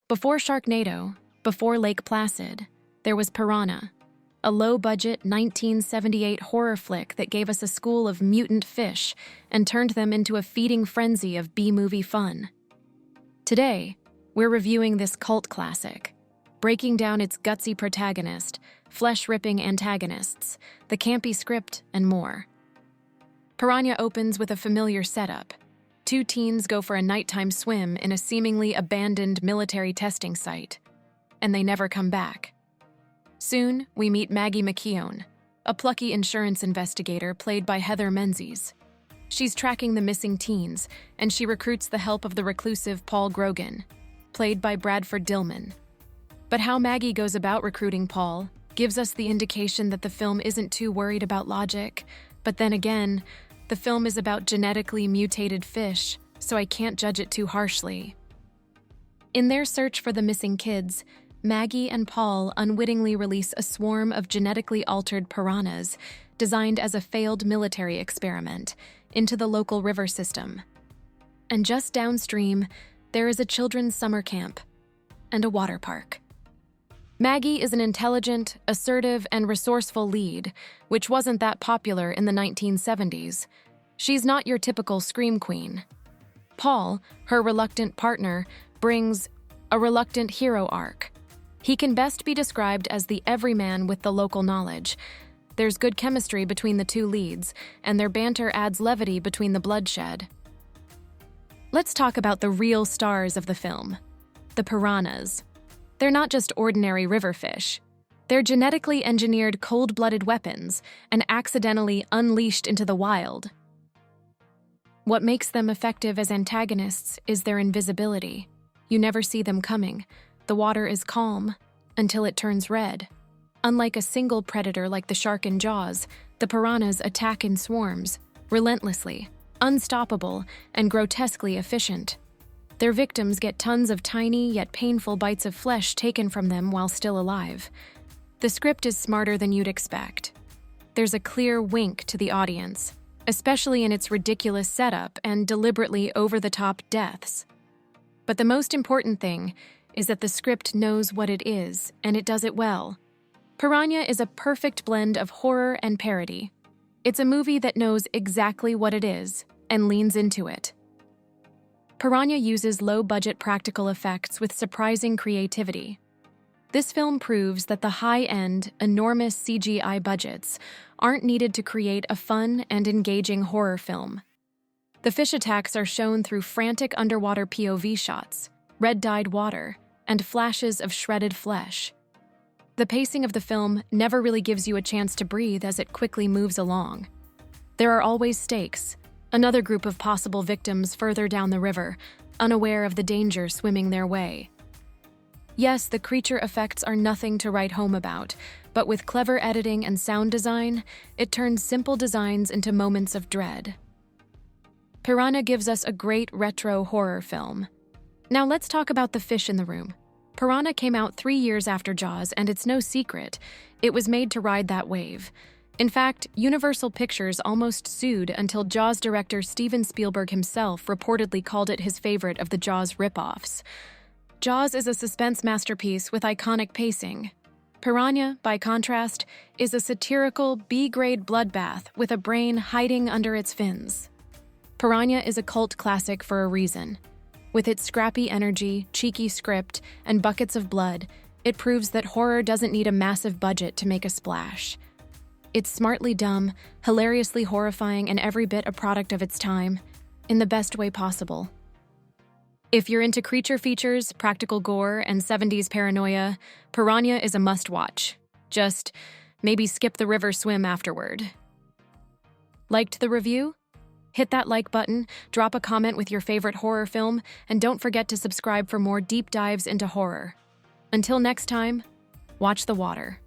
Before Sharknado, before Lake Placid, there was Piranha, a low-budget 1978 horror flick that gave us a school of mutant fish and turned them into a feeding frenzy of B-movie fun. Today, we're reviewing this cult classic, breaking down its gutsy protagonist, flesh-ripping antagonists, the campy script, and more. Piranha opens with a familiar setup. Two teens go for a nighttime swim in a seemingly abandoned military testing site, and they never come back. Soon, we meet Maggie McKeown, a plucky insurance investigator played by Heather Menzies. She's tracking the missing teens, and she recruits the help of the reclusive Paul Grogan, played by Bradford Dillman. But how Maggie goes about recruiting Paul gives us the indication that the film isn't too worried about logic, but then again, the film is about genetically mutated fish, so I can't judge it too harshly. In their search for the missing kids, Maggie and Paul unwittingly release a swarm of genetically altered piranhas designed as a failed military experiment into the local river system. And just downstream, there is a children's summer camp and a water park. Maggie is an intelligent, assertive, and resourceful lead, which wasn't that popular in the 1970s. She's not your typical scream queen. Paul, her reluctant partner, brings a reluctant hero arc. He can best be described as the everyman with the local knowledge. There's good chemistry between the two leads, and their banter adds levity between the bloodshed. Let's talk about the real stars of the film, the piranhas. They're not just ordinary river fish. They're genetically engineered cold-blooded weapons and accidentally unleashed into the wild. What makes them effective as antagonists is their invisibility. You never see them coming. The water is calm until it turns red. Unlike a single predator like the shark in Jaws, the piranhas attack in swarms, relentlessly, unstoppable, and grotesquely efficient. Their victims get tons of tiny yet painful bites of flesh taken from them while still alive. The script is smarter than you'd expect. There's a clear wink to the audience, especially in its ridiculous setup and deliberately over-the-top deaths. But the most important thing is that the script knows what it is, and it does it well. Piranha is a perfect blend of horror and parody. It's a movie that knows exactly what it is and leans into it. Piranha uses low-budget practical effects with surprising creativity. This film proves that the high-end, enormous CGI budgets aren't needed to create a fun and engaging horror film. The fish attacks are shown through frantic underwater POV shots, red-dyed water, and flashes of shredded flesh. The pacing of the film never really gives you a chance to breathe as it quickly moves along. There are always stakes, another group of possible victims further down the river, unaware of the danger swimming their way. Yes, the creature effects are nothing to write home about, but with clever editing and sound design, it turns simple designs into moments of dread. Piranha gives us a great retro horror film. Now let's talk about the fish in the room. Piranha came out 3 years after Jaws, and it's no secret, it was made to ride that wave. In fact, Universal Pictures almost sued until Jaws director Steven Spielberg himself reportedly called it his favorite of the Jaws ripoffs. Jaws is a suspense masterpiece with iconic pacing. Piranha, by contrast, is a satirical B-grade bloodbath with a brain hiding under its fins. Piranha is a cult classic for a reason. With its scrappy energy, cheeky script, and buckets of blood, it proves that horror doesn't need a massive budget to make a splash. It's smartly dumb, hilariously horrifying, and every bit a product of its time, in the best way possible. If you're into creature features, practical gore, and 70s paranoia, Piranha is a must-watch. Just maybe skip the river swim afterward. Liked the review? Hit that like button, drop a comment with your favorite horror film, and don't forget to subscribe for more deep dives into horror. Until next time, watch the water.